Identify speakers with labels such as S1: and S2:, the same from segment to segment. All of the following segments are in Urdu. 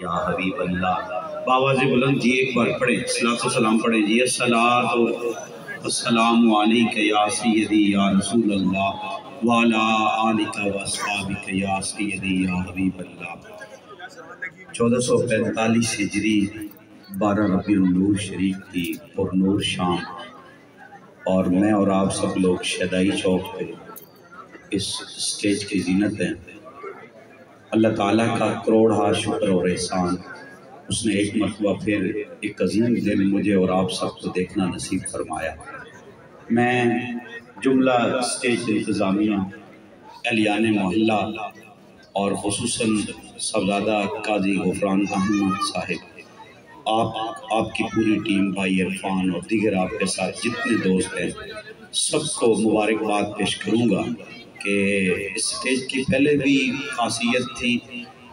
S1: یا حبیب اللہ باواز بلند جی ایک بار پڑھیں صلاۃ و سلام پڑھیں جی الصلاۃ والسلام علیک یا سیدی یا رسول اللہ وعلی آلک و اصحابک یا سیدی یا حبیب اللہ 1445 ہجری 12 ربیع النور شریف کی پر نور شام اور میں اور آپ سب لوگ شہدائی چوک پہ اس سٹیج کی زینت ہیں۔ اللہ تعالیٰ کا کروڑ شکر اور احسان، اس نے ایک مرتبہ پھر ایک عظیم دن مجھے اور آپ سب کو دیکھنا نصیب فرمایا۔ میں جملہ سٹیج انتظامیہ، اہلیان محلہ اور خصوصاً صاحبزادہ قاضی غفران احمد صاحب، آپ کی پوری ٹیم، بھائی عرفان اور دیگر آپ کے ساتھ جتنے دوست ہیں، سب کو مبارکباد پیش کروں گا کہ اس سٹیج کی پہلے بھی خاصیت تھی،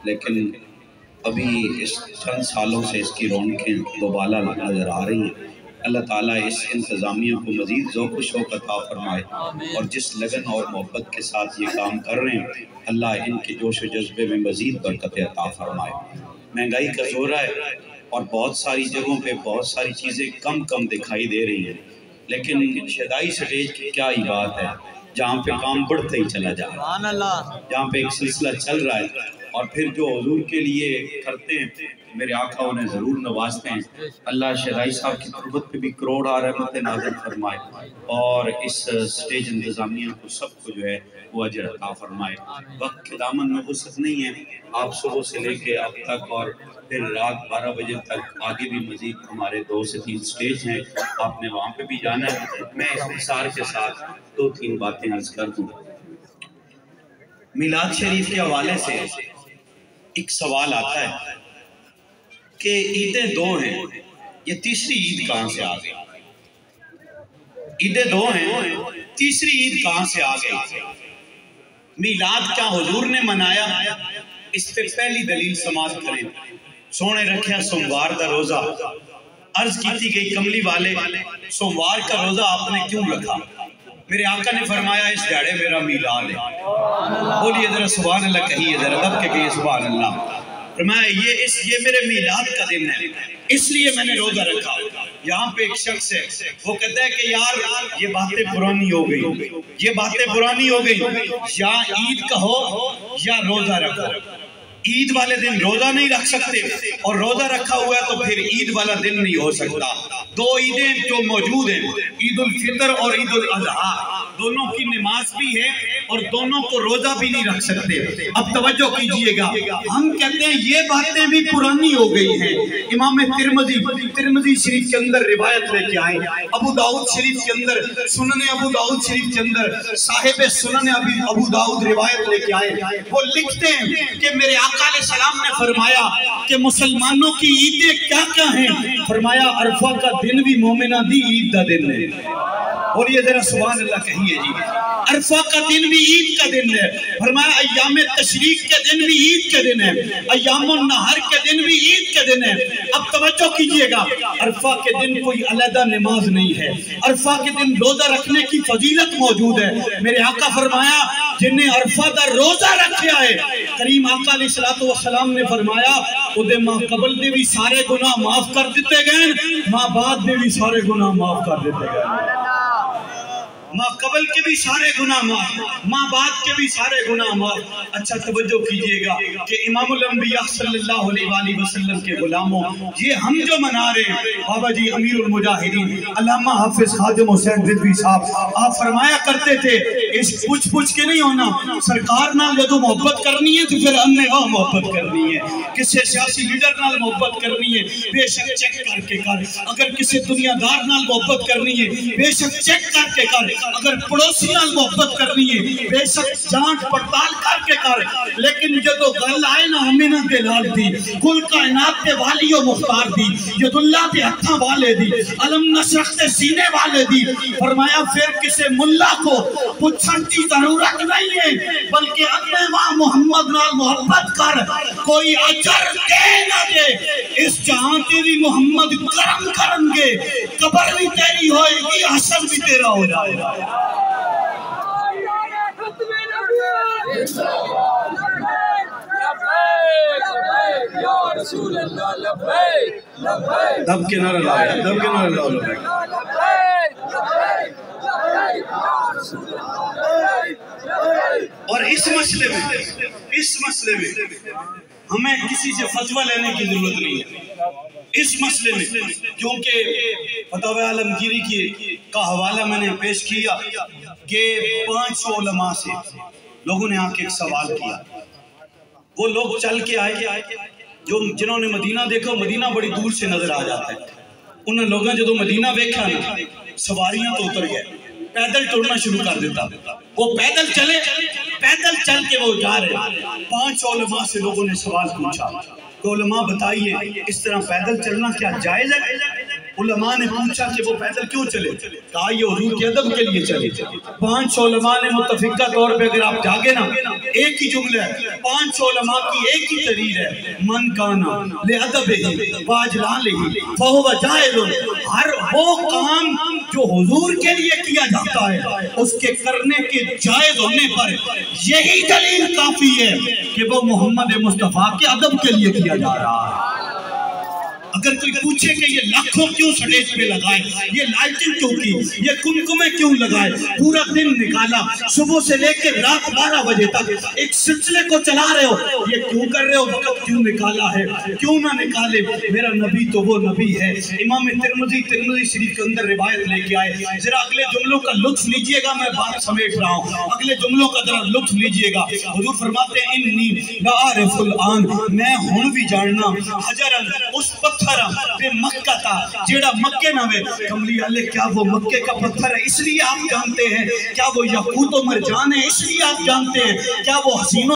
S1: لیکن ابھی اس چند سالوں سے اس کی رونقیں دوبالا نظر آ رہی ہیں۔ اللہ تعالیٰ اس انتظامیہ کو مزید ذوق و شوق عطا فرمائے اور جس لگن اور محبت کے ساتھ یہ کام کر رہے ہیں، اللہ ان کے جوش و جذبے میں مزید برکت عطا فرمائے۔ مہنگائی کا زور ہے اور بہت ساری جگہوں پہ بہت ساری چیزیں کم دکھائی دے رہی ہیں، لیکن شہدائی سٹیج کی کیا ہی بات ہے، جہاں پہ کام بڑھتا ہی چلا جا رہا ہے، جہاں پہ ایک سلسلہ چل رہا ہے، اور پھر جو حضور کے لیے کرتے ہیں میرے آقا انہیں ضرور نوازتے ہیں۔ اللہ شہدائی صاحب کی قربت پہ بھی کروڑ رحمت نازل فرمائے اور اس سٹیج انتظامیہ کو سب کو جو ہے وہ اجر عطا فرمائے۔ وقت کے دامن میں وسعت نہیں ہے، آپ صبح سے لے کے اب تک اور پھر رات 12 بجے تک آگے بھی مزید ہمارے 2 سے 3 سٹیج ہیں، آپ نے وہاں پہ بھی جانا ہے۔ میں اس اختصار کے ساتھ 2-3 باتیں عرض کر دوں۔ میلاد شریف کے حوالے سے ایک سوال آتا ہے کہ عیدیں 2 ہیں، یہ تیسری عید کہاں سے آ گئی؟ عیدیں 2 ہیں، تیسری عید کہاں سے آ گئی؟ میلاد کیا حضور نے منایا؟ اس پہ پہلی دلیل سماعت کریں۔ سونے رکھیا سوموار دا روزہ، عرض کیتی گئی کملی والے سوموار کا روزہ آپ نے کیوں رکھا؟ میرے آقا نے فرمایا اس دیہڑے میرا میلاد ہے۔ بولیے ذرا سبحان اللہ کہیے، ذرا دب کے کہیے سبحان اللہ۔ فرمایا یہ میرے میلاد کا دن ہے، اس لیے میں نے روزہ رکھا۔ یہاں پہ ایک شخص ہے، وہ کہتا ہے کہ یار یہ باتیں پرانی ہو گئی، یہ باتیں پرانی ہو گئی، یا عید کہو یا روزہ رکھو۔ عید والے دن روزہ نہیں رکھ سکتے اور روزہ رکھا ہوا ہے تو پھر عید والا دن نہیں ہو سکتا۔ 2 عیدیں جو موجود ہیں، عید الفطر اور عید الاضحیٰ، دونوں کی نماز بھی ہے اور دونوں کو روزہ بھی نہیں رکھ سکتے۔ اب توجہ کیجئے گا، ہم کہتے ہیں یہ باتیں بھی پرانی ہو گئی ہیں۔ امام ترمذی شریف کے اندر روایت لے کے آئے، ابو داؤد شریف کے اندر، سنن ابو داؤد شریف کے اندر صاحب سنن ابو داؤد روایت لے کے آئے، وہ لکھتے ہیں کہ میرے آقا علیہ السلام نے فرمایا کہ مسلمانوں کی عیدیں کیا کیا ہیں؟ فرمایا عرفہ کا دن بھی مومنہ دی عید دا دن ہے۔ اور یہ ذرا سبحان اللہ کہیے جی، عرفہ کا دن بھی عید کا دن ہے۔ فرمایا ایام تشریق کے دن بھی عید کے دن ہے، ایام النہر کے دن بھی عید کے دن ہے۔ اب توجہ کیجئے گا، عرفہ کے دن کوئی علیحدہ نماز نہیں ہے، عرفہ کے دن روزہ رکھنے کی فضیلت موجود ہے۔ میرے آقا فرمایا جنہیں عرفہ دا روزہ رکھیا ہے، کریم آقا علیہ السلام نے فرمایا اُدھے ماں قبل دے بھی سارے گناہ معاف کر دیتے گئے، ماں بعد دے بھی سارے گناہ معاف کر دیتے گئے۔ ماں قبل کے بھی سارے گناہ معاف، ماں بعد کے بھی سارے گناہ معاف۔ اچھا توجہ کیجئے گا کہ امام الانبیاء صلی اللہ علیہ وآلہ وسلم کے غلاموں، یہ ہم جو منا رہے ہیں، بابا جی امیر المجاہدین علامہ حافظ خادم حسین رضوی صاحب، آپ فرمایا کرتے تھے اس پوچھ کے نہیں ہونا، سرکار نال جدو محبت کرنی ہے تو پھر ہم نے محبت کرنی ہے۔ کسی سیاسی لیڈر نال محبت کرنی ہے بے شک چیک کر کے کر، اگر کسی دنیا دار نال محبت کرنی ہے بے شک چیک کر کے کر، اگر پڑوسی نال محبت کرنی ہے بے شک جانچ پڑتال کر کے کر، لیکن جدو گل آئے نا امینہ دے لال دی، کل کائنات دے والی و مختار دی، ید اللہ دے ہتھاں والے دی، علم نشرح دے سینے والے دی، فرمایا پھر کسے ملا کو پچھن کی ضرورت نہیں ہے، بلکہ اپنے ماں محمد نال محبت کر، کوئی اجر دے نہ دے، اس جہاں تیری محمد کرم کرن گے، قبر بھی تیری ہوئے گی، حشر بھی تیرا ہو جائے گا۔ دب کے نعرہ لاؤ، دب کے نعرہ لاؤ۔ اور اس مسئلے میں ہمیں کسی سے فتویٰ لینے کی ضرورت نہیں ہے اس مسئلے میں، کیونکہ فتاوی عالمگیری کا حوالہ میں نے پیش کیا کہ 500 علماء سے لوگوں نے آ کے ایک سوال کیا۔ وہ لوگ چل کے آئے جنہوں نے مدینہ دیکھا، مدینہ بڑی دور سے نظر آ جاتا ہے۔ انہوں لوگوں جدو مدینہ دیکھا نا، سواریاں تو اتر گئے، پیدل ٹرنا شروع کر دیتا۔ وہ پیدل چل کے وہ جا رہے۔ 500 علماء سے لوگوں نے سوال پوچھا کہ علماء بتائیے اس طرح پیدل چلنا کیا جائز ہے؟ علماء نے پوچھا کہ وہ پیدل کیوں چلے؟ کہا یہ حضور کے ادب کے لیے چلے۔ 500 علماء نے متفقہ طور پہ، اگر آپ جاگے نا، ایک ہی جملہ ہے، 500 علماء کی ایک ہی تحریر ہے، من کانا لِأَدَبِهِ وَأَجْلَالِهِ فَهُوَ جَائِزٌ۔ ہر وہ کام جو حضور کے لیے کیا جاتا ہے، اس کے کرنے کے جائز ہونے پر یہی دلیل کافی ہے کہ وہ محمد مصطفیٰ کے ادب کے لیے کیا جا رہا ہے۔ اگر کوئی پوچھے کہ یہ لاکھوں کیوں سٹیج پہ لگائے، یہ لائٹنگ کیوں کی، یہ کمکمے کیوں لگائے، پورا دن نکالا، صبح سے لے کے رات 12 بجے تک ایک سلسلے کو چلا رہے ہو، یہ کیوں کر رہے ہو، وقت کیوں نکالا ہے؟ کیوں نہ نکالے؟ میرا نبی تو وہ نبی ہے۔ امام ترمذی شریف کے اندر روایت لے کے آئے، ذرا اگلے جملوں کا لطف لیجئے گا، میں بات سمیٹ رہا ہوں، اگلے جملوں کا ذرا لطف لیجئے گا۔ حضور فرماتے ہیں انی لعارف الآن، میں ہوں بھی جاننا، حجرن اس پتھر پہ مکہ تھا جیڑا مکے نہ ہوئے۔ کملی والے کیا وہ مکے کا پتھر ہے اس لیے آپ جانتے ہیں؟ کیا وہ یاقوت و مرجان ہے اس لیے آپ جانتے ہیں؟ کیا وہ حسین